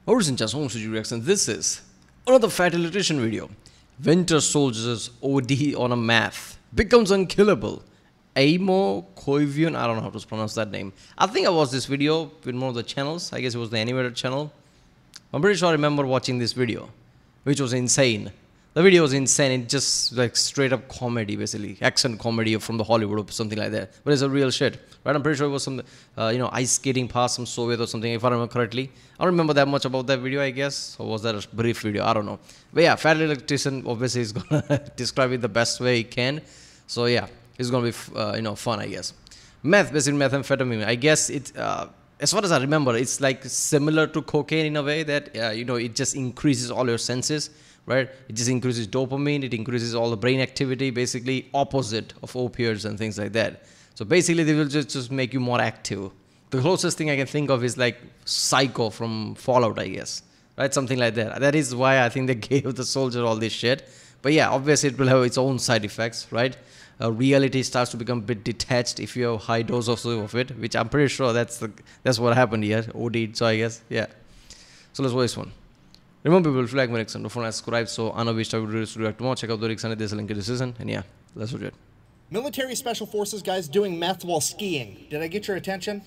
Origin just home studio reaction. This is another fat electrician video. Winter soldiers OD on a METH becomes unkillable. Aimo Koivunen, I don't know how to pronounce that name. I think I watched this video with one of the channels. I guess it was the animated channel. I'm pretty sure I remember watching this video, which was insane. The video was insane. It's just like straight up comedy, basically action comedy from the Hollywood or something like that. But it's a real shit, right? I'm pretty sure it was some, ice skating past some Soviet or something, if I remember correctly. I don't remember that much about that video, I guess, or was that a brief video? I don't know. But yeah, fat electrician obviously is gonna describe it the best way he can. So yeah, it's gonna be fun, I guess. Meth, basically methamphetamine. I guess it. As far as I remember, it's like similar to cocaine in a way that it just increases all your senses. Right? It just increases dopamine, it increases all the brain activity, basically opposite of opioids and things like that. So basically they will just make you more active. The closest thing I can think of is like Psycho from Fallout, I guess. Right? Something like that. That is why I think they gave the soldier all this shit. But yeah, obviously it will have its own side effects, right? Reality starts to become a bit detached if you have high doses of it, which I'm pretty sure that's what happened here. OD, so I guess, yeah. So let's watch this one. Remember, people, if you like my reaction, don't forget to subscribe so I know which type of videos to react to more. Check out the reaction, there's a link in the description. And yeah, let's do it. Military Special Forces guys doing meth while skiing. Did I get your attention?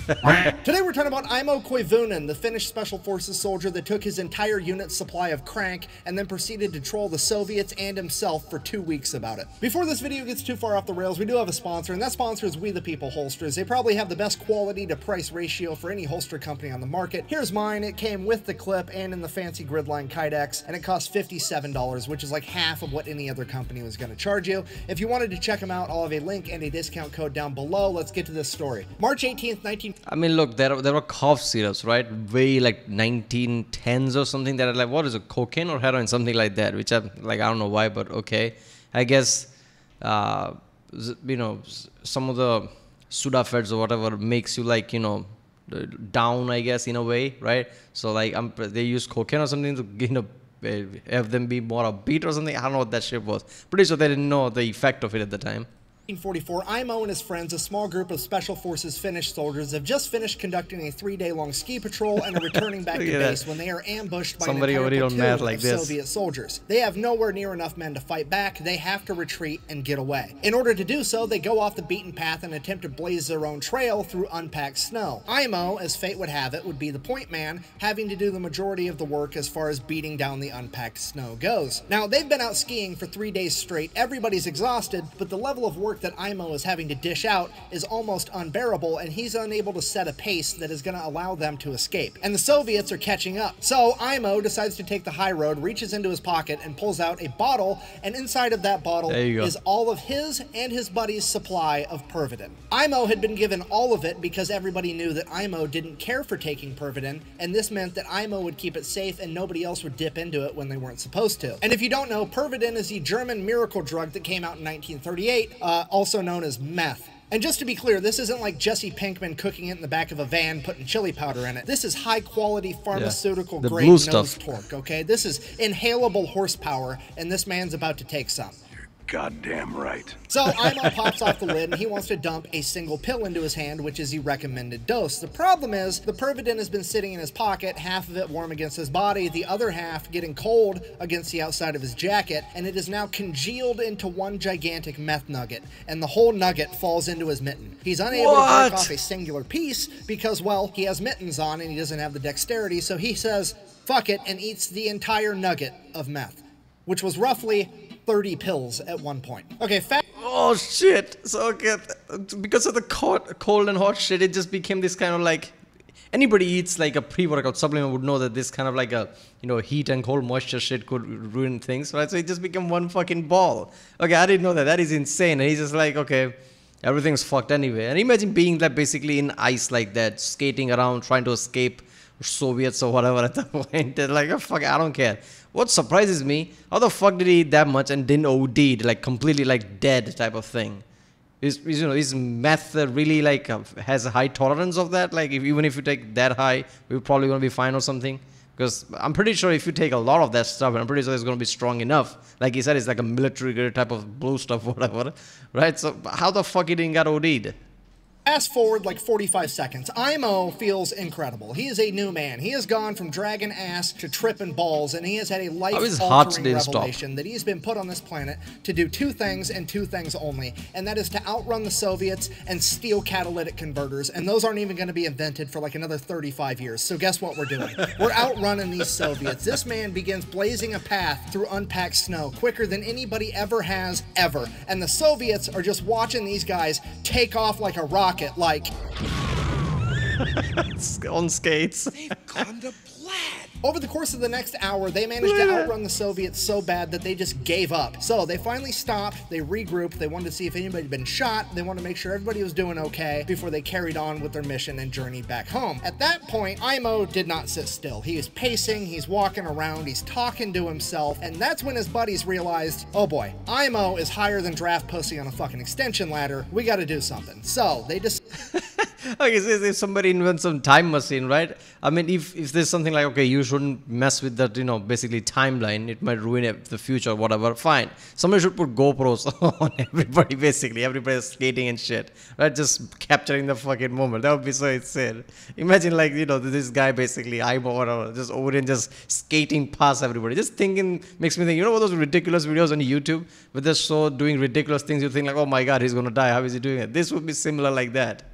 Today we're talking about Aimo Koivunen, the Finnish Special Forces soldier that took his entire unit's supply of crank and then proceeded to troll the Soviets and himself for 2 weeks about it. Before this video gets too far off the rails, we do have a sponsor, and that sponsor is We the People Holsters. They probably have the best quality to price ratio for any holster company on the market. Here's mine. It came with the clip and in the fancy gridline Kydex, and it cost $57, which is like half of what any other company was going to charge you. If you wanted to check them out, I'll have a link and a discount code down below. Let's get to this story. March 18th, I mean, look, there were cough syrups, right? Way like 1910s or something that are like, what is it, cocaine or heroin, something like that, which I'm like, I don't know why, but okay. I guess, some of the Sudafeds or whatever makes you like, down, I guess, in a way, right? So like, they use cocaine or something to, have them be more upbeat or something. I don't know what that shit was. Pretty sure they didn't know the effect of it at the time. 1944, Aimo and his friends, a small group of Special Forces Finnish soldiers, have just finished conducting a 3-day-long ski patrol and are returning back to base when they are ambushed by somebody an entire platoon like of this. Soviet soldiers. They have nowhere near enough men to fight back. They have to retreat and get away. In order to do so, they go off the beaten path and attempt to blaze their own trail through unpacked snow. Aimo, as fate would have it, would be the point man, having to do the majority of the work as far as beating down the unpacked snow goes. Now, they've been out skiing for 3 days straight. Everybody's exhausted, but the level of work that Aimo is having to dish out is almost unbearable, and he's unable to set a pace that is going to allow them to escape. And the Soviets are catching up. So Aimo decides to take the high road, reaches into his pocket, and pulls out a bottle, and inside of that bottle is all of his and his buddy's supply of Pervitin. Aimo had been given all of it because everybody knew that Aimo didn't care for taking Pervitin, and this meant that Aimo would keep it safe and nobody else would dip into it when they weren't supposed to. And if you don't know, Pervitin is the German miracle drug that came out in 1938, also known as meth. And just to be clear, this isn't like Jesse Pinkman cooking it in the back of a van, putting chili powder in it. This is high-quality pharmaceutical-grade nose torque, okay? This is inhalable horsepower, and this man's about to take some. Goddamn right. So Aimo pops off the lid and he wants to dump a single pill into his hand, which is the recommended dose. The problem is the Pervitin has been sitting in his pocket, half of it warm against his body, the other half getting cold against the outside of his jacket, and it is now congealed into one gigantic meth nugget, and the whole nugget falls into his mitten. He's unable to break off a singular piece because, well, he has mittens on and he doesn't have the dexterity, so he says, fuck it, and eats the entire nugget of meth, which was roughly 30 pills at one point. Okay, oh shit. So okay, because of the cold and hot shit, it just became this kind of like, anybody eats like a pre-workout supplement would know that this kind of like a heat and cold moisture shit could ruin things, right? So it just became one fucking ball. Okay, I didn't know that. That is insane. And he's just like, okay, everything's fucked anyway. And imagine being like basically in ice like that, skating around trying to escape Soviets or whatever at that point. They're like, oh fuck, I don't care. What surprises me, how the fuck did he eat that much and didn't OD, like completely like dead type of thing? Is meth really like has a high tolerance of that? Like even if you take that high, we're probably gonna be fine or something. Because I'm pretty sure if you take a lot of that stuff, I'm pretty sure it's gonna be strong enough. Like he said, it's like a military grade type of blue stuff, whatever, right? So how the fuck he didn't get OD'd? Fast forward like 45 seconds. Aimo feels incredible. He is a new man. He has gone from dragging ass to tripping balls, and he has had a life-altering revelation that he's been put on this planet to do two things and two things only, and that is to outrun the Soviets and steal catalytic converters, and those aren't even going to be invented for like another 35 years. So guess what we're doing? We're outrunning these Soviets. This man begins blazing a path through unpacked snow quicker than anybody ever has, ever. And the Soviets are just watching these guys take off like a rocket. Like on skates. They've gone to plaid. Over the course of the next hour, they managed to outrun the Soviets so bad that they just gave up. So they finally stopped, they regrouped, they wanted to see if anybody had been shot, they wanted to make sure everybody was doing okay before they carried on with their mission and journeyed back home. At that point, Aimo did not sit still. He is pacing, he's walking around, he's talking to himself, and that's when his buddies realized, oh boy, Aimo is higher than draft pussy on a fucking extension ladder, we gotta do something. So they just... Okay, so if somebody invents some time machine, right? I mean, if there's something like, okay, you shouldn't mess with that, basically timeline, it might ruin the future, whatever, fine. Somebody should put GoPros on everybody, basically. Everybody's skating and shit, right? Just capturing the fucking moment. That would be so insane. Imagine, like, this guy basically, Aimo or whatever, just over and just skating past everybody. Just thinking, makes me think, what those ridiculous videos on YouTube where they're so doing ridiculous things, you think like, oh my God, he's going to die. How is he doing it? This would be similar like that.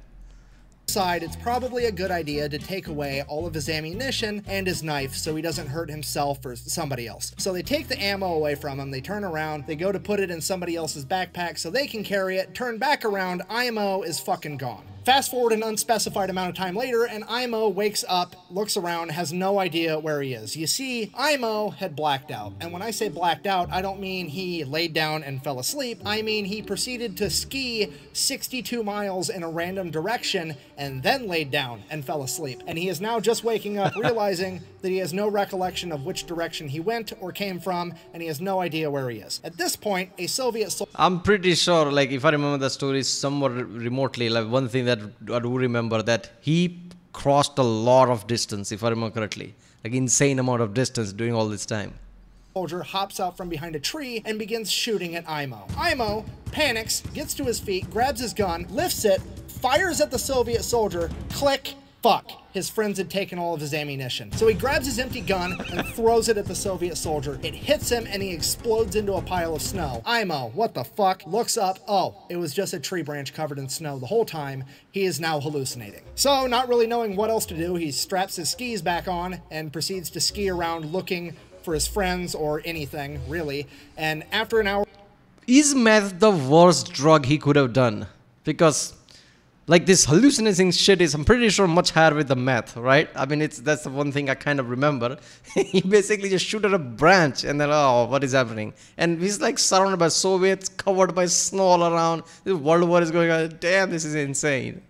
It's probably a good idea to take away all of his ammunition and his knife so he doesn't hurt himself or somebody else. So they take the ammo away from him, they turn around, they go to put it in somebody else's backpack so they can carry it, turn back around, Aimo is fucking gone. Fast forward an unspecified amount of time later, and Aimo wakes up, looks around, has no idea where he is. You see, Aimo had blacked out. And when I say blacked out, I don't mean he laid down and fell asleep. I mean he proceeded to ski 62 miles in a random direction and then laid down and fell asleep. And he is now just waking up, realizing that he has no recollection of which direction he went or came from, and he has no idea where he is. At this point, a Soviet soldier... I'm pretty sure, like, if I remember the story somewhat remotely, like, one thing that I do remember, that he crossed a lot of distance, if I remember correctly. Like, insane amount of distance during all this time. Soldier hops out from behind a tree and begins shooting at Aimo. Aimo panics, gets to his feet, grabs his gun, lifts it, fires at the Soviet soldier, click, fuck. His friends had taken all of his ammunition. So he grabs his empty gun and throws it at the Soviet soldier. It hits him and he explodes into a pile of snow. Aimo, what the fuck? Looks up. Oh, it was just a tree branch covered in snow the whole time. He is now hallucinating. So, not really knowing what else to do, he straps his skis back on and proceeds to ski around looking for his friends or anything, really. And after an hour... Is meth the worst drug he could have done? Because... like, this hallucinating shit is, I'm pretty sure, much higher with the meth, right? I mean, that's the one thing I kind of remember. He basically just shoot at a branch and then, oh, what is happening? And he's like surrounded by Soviets, covered by snow all around. This World War is going on. Damn, this is insane.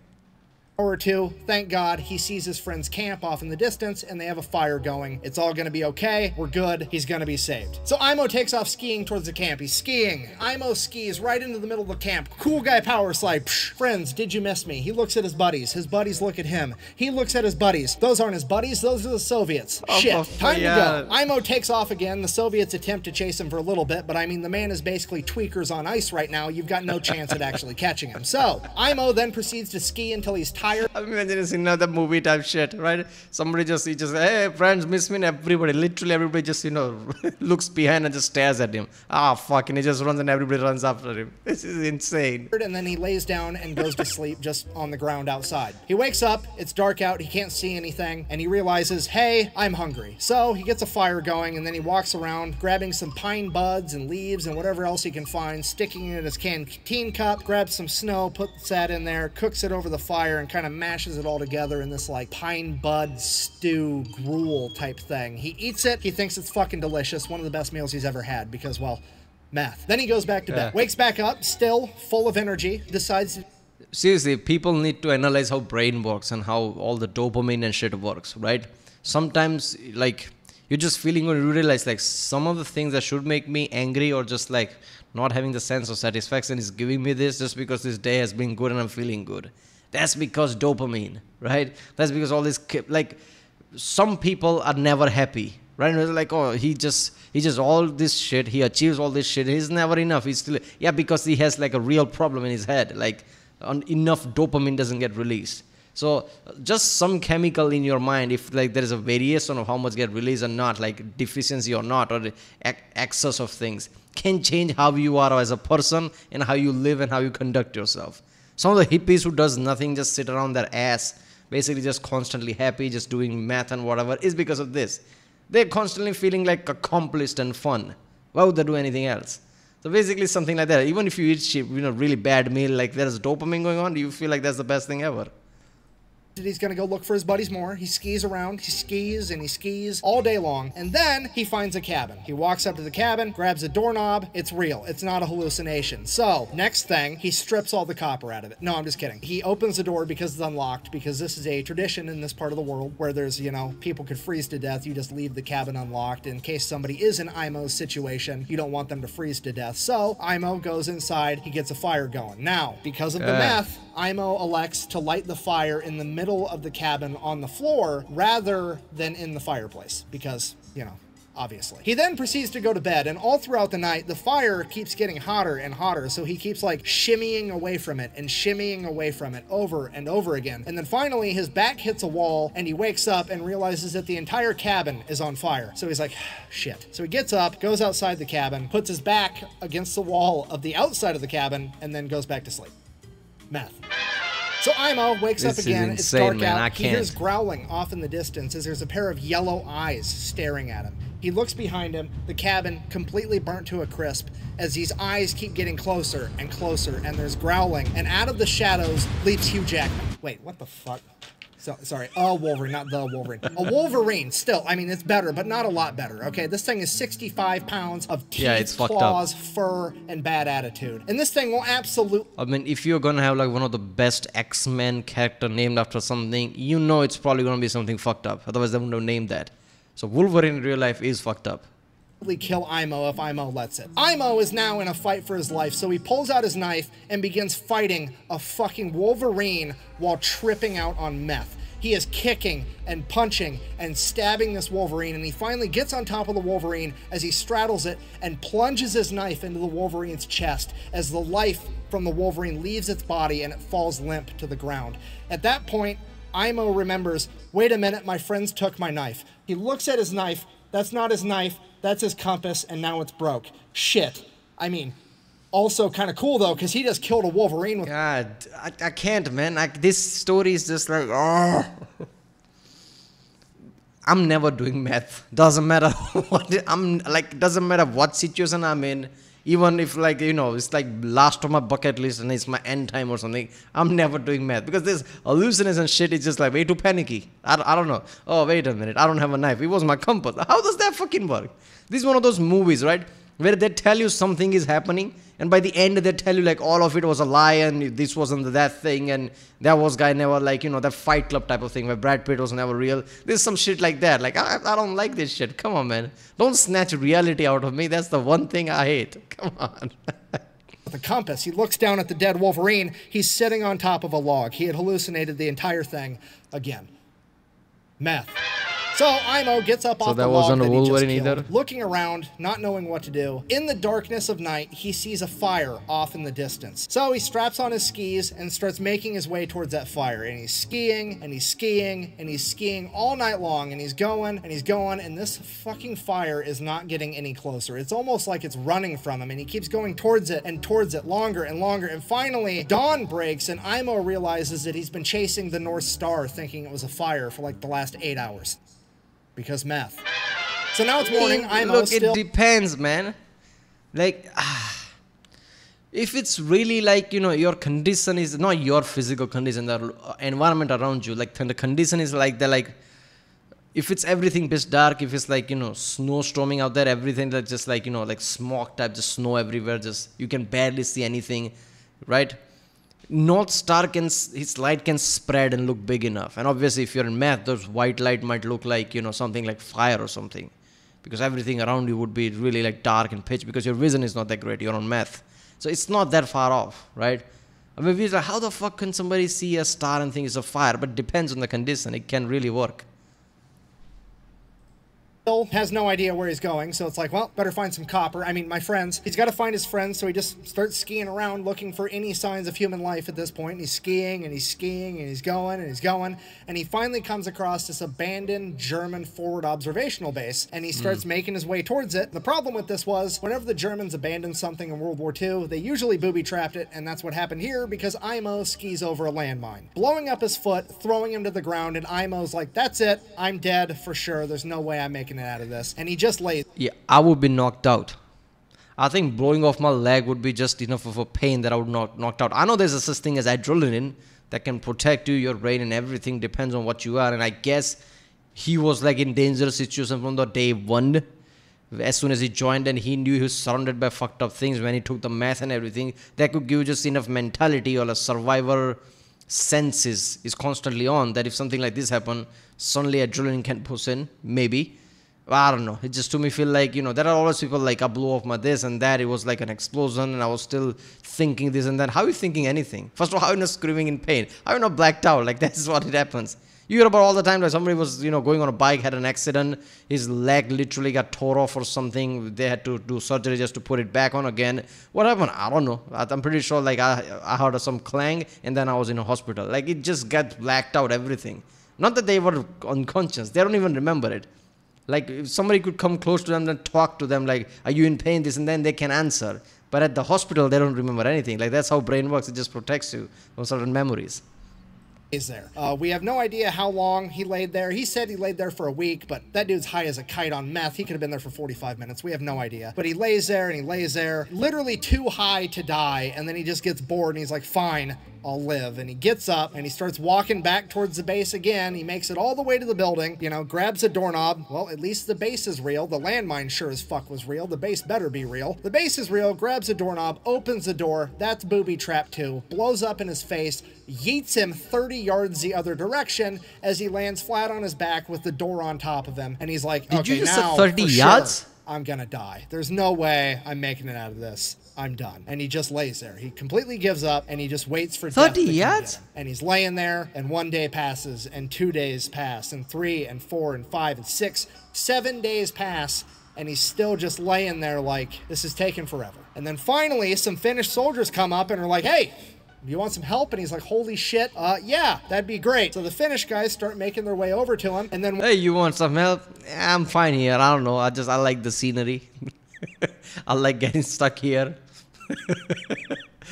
Or two, thank God, he sees his friend's camp off in the distance and they have a fire going. It's all gonna be okay. We're good. He's gonna be saved. So Aimo takes off skiing towards the camp. He's skiing. Aimo skis right into the middle of the camp. Cool guy power slide. Psh. Friends, did you miss me? He looks at his buddies. His buddies look at him. He looks at his buddies. Those aren't his buddies. Those are the Soviets. Oh, shit. Time to go. Aimo takes off again. The Soviets attempt to chase him for a little bit, but I mean, the man is basically tweakers on ice right now. You've got no chance at actually catching him. So Aimo then proceeds to ski until he's tired. I mean, another movie type shit, right? Somebody just hey, friends, miss me, and everybody, literally everybody just, looks behind and just stares at him. Ah, fuck, and he just runs and everybody runs after him. This is insane. And then he lays down and goes to sleep just on the ground outside. He wakes up, it's dark out, he can't see anything, and he realizes, hey, I'm hungry. So he gets a fire going, and then he walks around, grabbing some pine buds and leaves and whatever else he can find, sticking it in his canteen cup, grabs some snow, puts that in there, cooks it over the fire, and kind of mashes it all together in this like pine bud stew gruel type thing. He eats it, he thinks it's fucking delicious, one of the best meals he's ever had because, well, meth. Then he goes back to bed, wakes back up, still full of energy, decides to... Seriously, people need to analyze how brain works and how all the dopamine and shit works, right? Sometimes, like, you're just feeling when you realize, like, some of the things that should make me angry or just, like, not having the sense of satisfaction is giving me this just because this day has been good and I'm feeling good. That's because dopamine, right? That's because all this, like, some people are never happy, right? It's like, oh, he just all this shit, he achieves all this shit, he's never enough, he's still, yeah, because he has like a real problem in his head, like enough dopamine doesn't get released. So just some chemical in your mind, if like there is a variation of how much get released or not, like deficiency or not, or the excess of things, can change how you are as a person and how you live and how you conduct yourself. Some of the hippies who does nothing, just sit around their ass, basically just constantly happy, just doing math and whatever, is because of this. They're constantly feeling like accomplished and fun. Why would they do anything else? So basically something like that. Even if you eat really bad meal, like there's dopamine going on, you feel like that's the best thing ever. He's going to go look for his buddies more. He skis around, he skis and he skis all day long. And then he finds a cabin. He walks up to the cabin, grabs a doorknob. It's real. It's not a hallucination. So next thing, he strips all the copper out of it. No, I'm just kidding. He opens the door because it's unlocked, because this is a tradition in this part of the world where there's, you know, people could freeze to death. You just leave the cabin unlocked in case somebody is in Aimo's situation. You don't want them to freeze to death. So Aimo goes inside. He gets a fire going. Now, because of the meth, Aimo elects to light the fire in the middle of the cabin on the floor rather than in the fireplace because, you know, obviously. He then proceeds to go to bed, and all throughout the night, the fire keeps getting hotter and hotter, so he keeps like shimmying away from it and shimmying away from it over and over again. And then finally, his back hits a wall, and he wakes up and realizes that the entire cabin is on fire. So he's like, shit. So he gets up, goes outside the cabin, puts his back against the wall of the outside of the cabin, and then goes back to sleep. Meth. So Aimo wakes up again. It's dark out. He hears growling off in the distance as there's a pair of yellow eyes staring at him. He looks behind him, the cabin completely burnt to a crisp as these eyes keep getting closer and closer, and there's growling, and out of the shadows leaps Hugh Jackman. Wait, what the fuck? So, sorry, a Wolverine, not the Wolverine. A Wolverine, still, I mean, it's better, but not a lot better, okay? This thing is 65 pounds of teeth, claws, fur, and bad attitude. And this thing will absolutely... I mean, if you're gonna have like one of the best X-Men character named after something, you know it's probably gonna be something fucked up. Otherwise, they wouldn't have named that. So Wolverine in real life is fucked up. Kill Aimo if Aimo lets it. Aimo is now in a fight for his life, so he pulls out his knife and begins fighting a fucking Wolverine while tripping out on meth. He is kicking and punching and stabbing this Wolverine, and he finally gets on top of the Wolverine as he straddles it and plunges his knife into the Wolverine's chest as the life from the Wolverine leaves its body and it falls limp to the ground. At that point, Aimo remembers, wait a minute, my friends took my knife. He looks at his knife. That's not his knife. That's his compass, and now it's broke. Shit. I mean, also kind of cool, though, because he just killed a Wolverine with... God, I can't, man. This story is just like, oh. I'm never doing math. Doesn't matter what... doesn't matter what situation I'm in. Even if, like, you know, it's like last on my bucket list and it's my end time or something, I'm never doing math. Because this hallucination shit is just like way too panicky. I don't know. Oh, wait a minute. I don't have a knife. It was my compass. How does that fucking work? This is one of those movies, right? Where they tell you something is happening, and by the end they tell you like all of it was a lie and this wasn't that thing and that was guy never, like, you know, that Fight Club type of thing where Brad Pitt was never real. There's some shit like that. Like, I don't like this shit. Come on, man. Don't snatch reality out of me. That's the one thing I hate. Come on. The compass. He looks down at the dead Wolverine. He's sitting on top of a log. He had hallucinated the entire thing again. Meth. So Aimo gets up off the log that he just killed, looking around, not knowing what to do. In the darkness of night, he sees a fire off in the distance. So he straps on his skis and starts making his way towards that fire. And he's skiing, and he's skiing, and he's skiing all night long. And he's going, and he's going, and this fucking fire is not getting any closer. It's almost like it's running from him, and he keeps going towards it longer and longer. And finally, dawn breaks, and Aimo realizes that he's been chasing the North Star, thinking it was a fire for like the last 8 hours. Because meth. So now it's morning. Aimo still... It depends, man. Like, if it's really like, you know, your condition is not your physical condition, the environment around you, like the condition is like, they're like, if it's everything pitch dark, if it's like, you know, snowstorming out there, everything that's just like, you know, like smog type, just snow everywhere, just you can barely see anything, right? North Star his light can spread and look big enough. And obviously if you're in math, those white light might look like, you know, something like fire or something. Because everything around you would be really like dark and pitch because your vision is not that great. You're on math. So it's not that far off, right? I mean, we're like, how the fuck can somebody see a star and think it's a fire? But it depends on the condition. It can really work. has no idea where he's going, so it's like, well, better find some copper. I mean, my friends. He's got to find his friends, so he just starts skiing around looking for any signs of human life at this point. And he's skiing, and he's skiing, and he's going, and he's going, and he finally comes across this abandoned German forward observational base, and he starts making his way towards it. The problem with this was, whenever the Germans abandoned something in World War II, they usually booby-trapped it, and that's what happened here, because Aimo skis over a landmine, blowing up his foot, throwing him to the ground, and Aimo's like, that's it, I'm dead for sure, there's no way I'm making it out of this, and he just lays. Yeah, I would be knocked out. I think blowing off my leg would be just enough of a pain that I would not knocked out. I know there's such thing as adrenaline that can protect you, your brain and everything depends on what you are. And I guess he was like in dangerous situation from the day one. As soon as he joined and he knew he was surrounded by fucked up things when he took the meth and everything, that could give you just enough mentality or a survivor senses is constantly on that if something like this happen, suddenly adrenaline can push in, maybe. I don't know. It just to me feel like, you know, there are always people like I blew off my this and that. It was like an explosion and I was still thinking this and that. How are you thinking anything? First of all, how are you not screaming in pain? How are you not blacked out? Like that's what it happens. You hear about all the time like somebody was, you know, going on a bike, had an accident. His leg literally got tore off or something. They had to do surgery just to put it back on again. What happened? I don't know. I'm pretty sure like I heard some clang and then I was in a hospital. Like it just got blacked out, everything. Not that they were unconscious. They don't even remember it. Like, if somebody could come close to them and talk to them, like, are you in pain, this and then, they can answer. But at the hospital, they don't remember anything. Like, that's how brain works. It just protects you from certain memories. Is there. We have no idea how long he laid there. He said he laid there for a week, but that dude's high as a kite on meth. He could have been there for 45 minutes. We have no idea. But he lays there and he lays there, literally too high to die, and then he just gets bored and he's like, fine, I'll live. And he gets up and he starts walking back towards the base again. He makes it all the way to the building, you know, grabs a doorknob. Well, at least the base is real. The landmine sure as fuck was real. The base better be real. The base is real, grabs a doorknob, opens the door. That's booby trap 2. Blows up in his face, yeets him 30 yards the other direction as he lands flat on his back with the door on top of him. And he's like, Did okay, you just now, say 30 for yards? Sure, I'm gonna die. There's no way I'm making it out of this. I'm done. And he just lays there. He completely gives up and he just waits for 30 death yards? and he's laying there, and 1 day passes, and 2 days pass, and 3 and 4 and 5 and 6, 7 days pass, and he's still just laying there like this is taking forever. And then finally some Finnish soldiers come up and are like, hey, do you want some help? And he's like, holy shit, yeah, that'd be great. So the Finnish guys start making their way over to him, and then Hey, you want some help? I'm fine here. I don't know. I like the scenery. I like getting stuck here.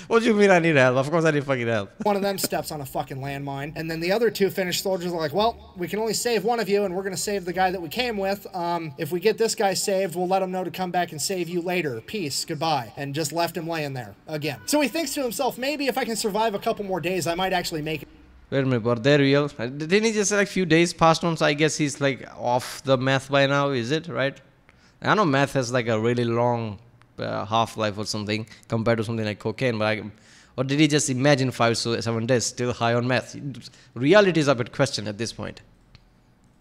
What do you mean I need help? Of course I need fucking help. one of them steps on a fucking landmine, and then the other 2 Finnish soldiers are like, well, we can only save one of you, and we're going to save the guy that we came with. If we get this guy saved, we'll let him know to come back and save you later. Peace, goodbye. And just left him laying there again. So he thinks to himself, maybe if I can survive a couple more days, I might actually make it. Wait a minute, but they're real. Didn't he just say like few days passed on, so I guess he's like off the meth by now, is it, right? I know meth has like a really long half-life or something compared to something like cocaine, but or did he just imagine 5 to 7 days still high on meth? Reality is a bit question at this point.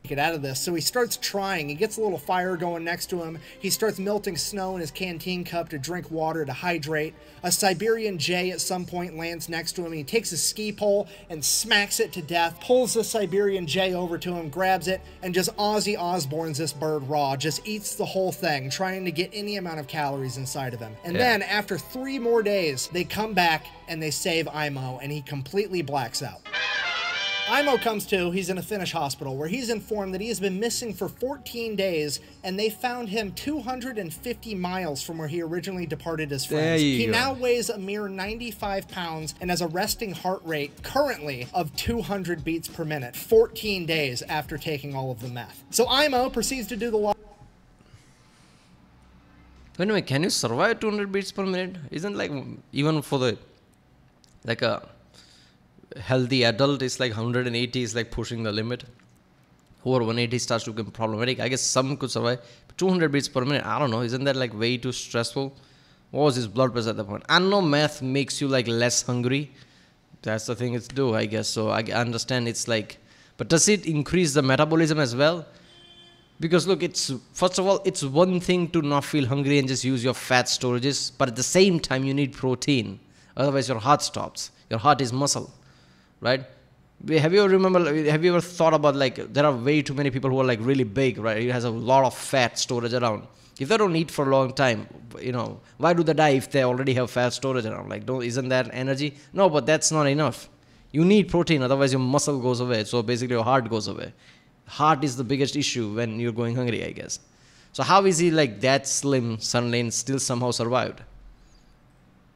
Get out of this. So he starts trying. He gets a little fire going next to him. He starts melting snow in his canteen cup to drink water to hydrate. A Siberian jay at some point lands next to him, and he takes a ski pole and smacks it to death, pulls the Siberian jay over to him, grabs it, and just Ozzy Osbourne's this bird raw, just eats the whole thing, trying to get any amount of calories inside of him. And then after 3 more days, they come back and they save Aimo, and he completely blacks out. Aimo comes to, he's in a Finnish hospital where he's informed that he has been missing for 14 days, and they found him 250 miles from where he originally departed his friends. He now weighs a mere 95 pounds and has a resting heart rate currently of 200 beats per minute, 14 days after taking all of the meth. So Aimo proceeds to do the law. Wait a minute, can you survive 200 beats per minute? Isn't like, even for the, like a healthy adult, it's like 180 is like pushing the limit. Over 180 starts to become problematic. I guess some could survive, but 200 beats per minute, I don't know, isn't that like way too stressful? What was his blood pressure at that point? I know meth makes you like less hungry. That's the thing it's do, I guess. So I understand it's like, but does it increase the metabolism as well? Because look, it's, first of all, it's one thing to not feel hungry and just use your fat storages, but at the same time you need protein. Otherwise your heart stops. Your heart is muscle, right? Have you ever thought about, like, there are way too many people who are like really big, right? It has a lot of fat storage around. If they don't eat for a long time, why do they die if they already have fat storage around? Like, isn't that energy? No, but that's not enough. You need protein, otherwise your muscle goes away. So basically your heart goes away. Heart is the biggest issue when you're going hungry, I guess. So how is he like that slim suddenly and still somehow survived?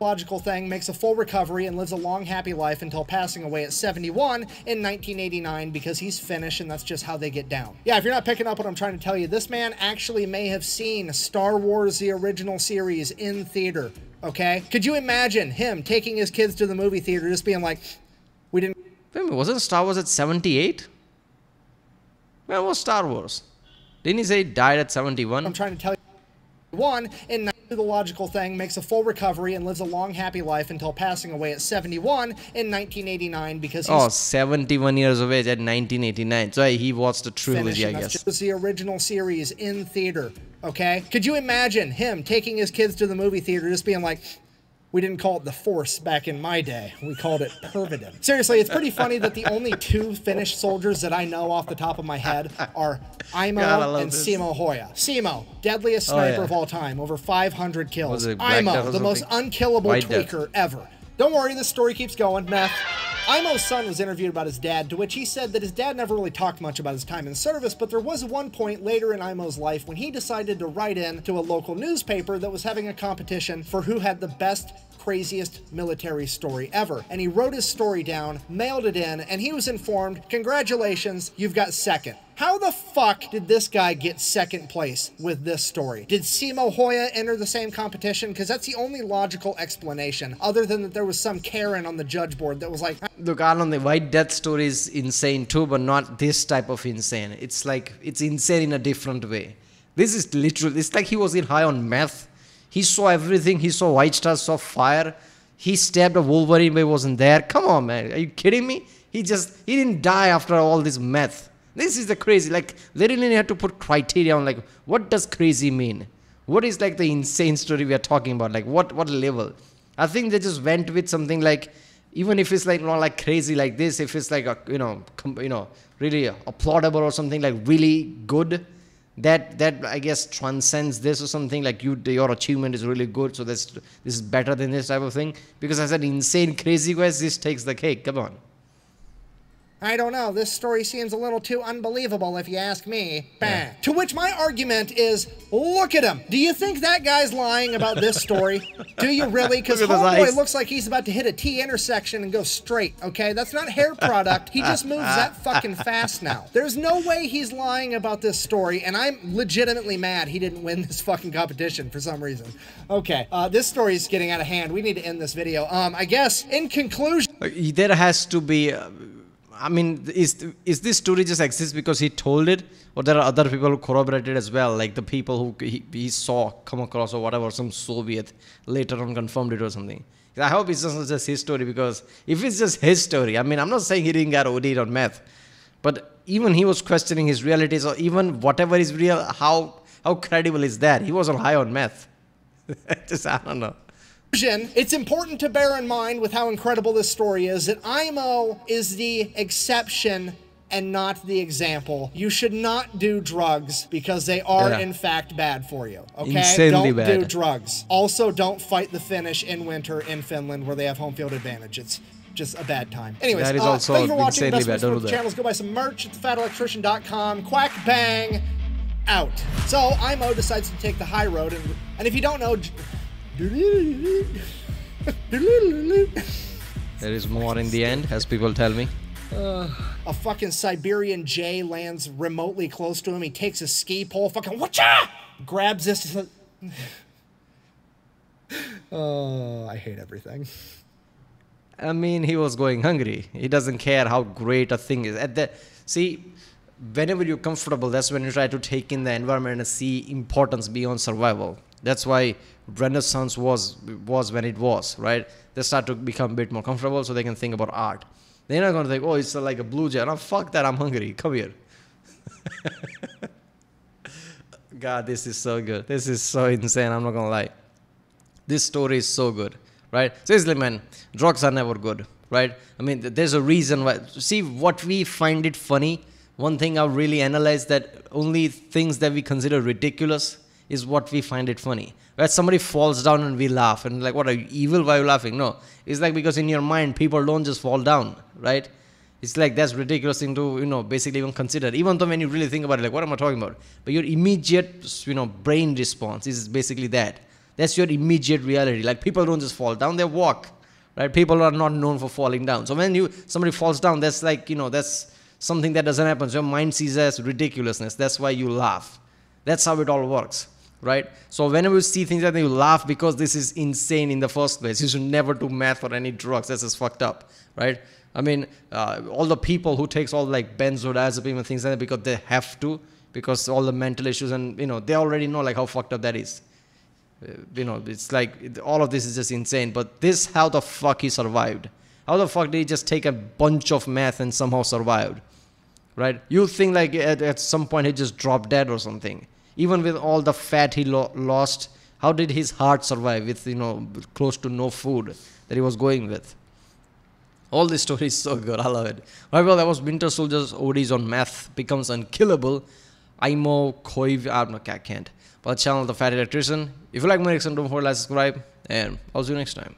Logical thing, makes a full recovery and lives a long, happy life until passing away at 71 in 1989 because he's Finnish and that's just how they get down. Yeah, if you're not picking up what I'm trying to tell you, this man actually may have seen Star Wars, the original series, in theater, okay? Could you imagine him taking his kids to the movie theater just being like, we didn't... Wait a minute, wasn't Star Wars at 78? Where was Star Wars? Didn't he say he died at 71? I'm trying to tell you. The logical thing, makes a full recovery and lives a long, happy life until passing away at 71 in 1989 because he's 71 years of age at 1989. So he watched the trilogy, I guess. It was the original series in theater, okay? Could you imagine him taking his kids to the movie theater just being like, we didn't call it the Force back in my day. We called it Pervidin. Seriously, it's pretty funny that the only two Finnish soldiers that I know off the top of my head are Aimo and Aimo Hoya. Aimo, deadliest sniper of all time, over 500 kills. Aimo, the most unkillable tweaker ever. Don't worry, this story keeps going. Meth. Aimo's son was interviewed about his dad, to which he said that his dad never really talked much about his time in service, but there was one point later in Aimo's life when he decided to write in to a local newspaper that was having a competition for who had the best, craziest military story ever. And he wrote his story down, mailed it in, and he was informed, congratulations, you've got second. How the fuck did this guy get second place with this story? Did Aimo Hoya enter the same competition? Because that's the only logical explanation, other than that there was some Karen on the judge board that was like... Look, Arnold, the White Death story is insane too, but not this type of insane. It's like, it's insane in a different way. This is literal, it's like he was in high on meth. He saw everything, he saw white stars, saw fire. He stabbed a Wolverine but he wasn't there. Come on, man, are you kidding me? He didn't die after all this meth. This is the crazy, like, they really have to put criteria on, like, what does crazy mean? What is, like, the insane story we are talking about? Like, what level? I think they just went with something like, even if it's, like, not, like, crazy like this, if it's, like, a, really applaudable or something, like, really good, that I guess, transcends this or something, like, your achievement is really good, so this is better than this type of thing. Because I said insane, crazy guys, this takes the cake, come on. I don't know, this story seems a little too unbelievable if you ask me. Yeah. To which my argument is, look at him. Do you think that guy's lying about this story? Do you really? Because homeboy looks like he's about to hit a T intersection and go straight, okay? That's not hair product. He just moves that fucking fast now. There's no way he's lying about this story, and I'm legitimately mad he didn't win this fucking competition for some reason. Okay, this story's getting out of hand. We need to end this video. I guess, in conclusion... There has to be... I mean, is this story just exists because he told it, or there are other people who corroborated as well, like the people who he saw come across or whatever, some Soviet later on confirmed it or something. I hope it's just his story, because if it's just his story, I mean, I'm not saying he didn't get OD'd on meth, but even he was questioning his realities, or even whatever is real, how credible is that? He wasn't high on meth. I don't know. It's important to bear in mind with how incredible this story is that Aimo is the exception and not the example. You should not do drugs because they are in fact bad for you. Okay? Insanely don't do drugs. Also, don't fight the Finnish in winter in Finland where they have home field advantage. It's just a bad time. Anyways, that is also thank you for watching. insanely Best bad. ways to support the channel is go buy some merch at thefatelectrician.com. Quack bang out. So Aimo decides to take the high road, and if you don't know. There is more in the end, as people tell me. A fucking Siberian Jay lands remotely close to him. He takes a ski pole, fucking whatcha! Grabs this. Oh, I hate everything. I mean, he was going hungry. He doesn't care how great a thing is. See, whenever you're comfortable, that's when you try to take in the environment and see importance beyond survival. That's why Renaissance was when it was, right? They start to become a bit more comfortable so they can think about art. They're not going to think, oh, it's like a blue jay. No, fuck that, I'm hungry. Come here. God, this is so good. This is so insane, I'm not going to lie. This story is so good, right? Seriously, man, drugs are never good. right? I mean, there's a reason why. See, what we find it funny, one thing I've really analyzed, that only things that we consider ridiculous is what we find it funny. Where somebody falls down and we laugh, and like, what, are you evil? Why are you laughing? No, it's like because in your mind, people don't just fall down, right? It's like that's ridiculous thing to, basically even consider. Even though when you really think about it, like, what am I talking about? But your immediate, brain response is basically that. That's your immediate reality. Like, people don't just fall down, they walk, right? People are not known for falling down. So when somebody falls down, that's like, that's something that doesn't happen. So your mind sees as ridiculousness. That's why you laugh. That's how it all works, right? So whenever you see things like that, you laugh because this is insane in the first place. You should never do math or any drugs. That's just fucked up, right? I mean, all the people who takes all like benzodiazepine and things like that because they have to, because all the mental issues and, they already know like how fucked up that is. It's like all of this is just insane. But this, how the fuck he survived? How the fuck did he just take a bunch of meth and somehow survived? Right? You think like at some point he just dropped dead or something. Even with all the fat he lost, how did his heart survive with, close to no food that he was going with? All this story is so good. I love it. Alright, well, that was Winter Soldier's ODs on Meth Becomes Unkillable. Aimo Koivunen. I can't. But channel The Fat Electrician. If you like my reaction, don't forget to like, subscribe, and I'll see you next time.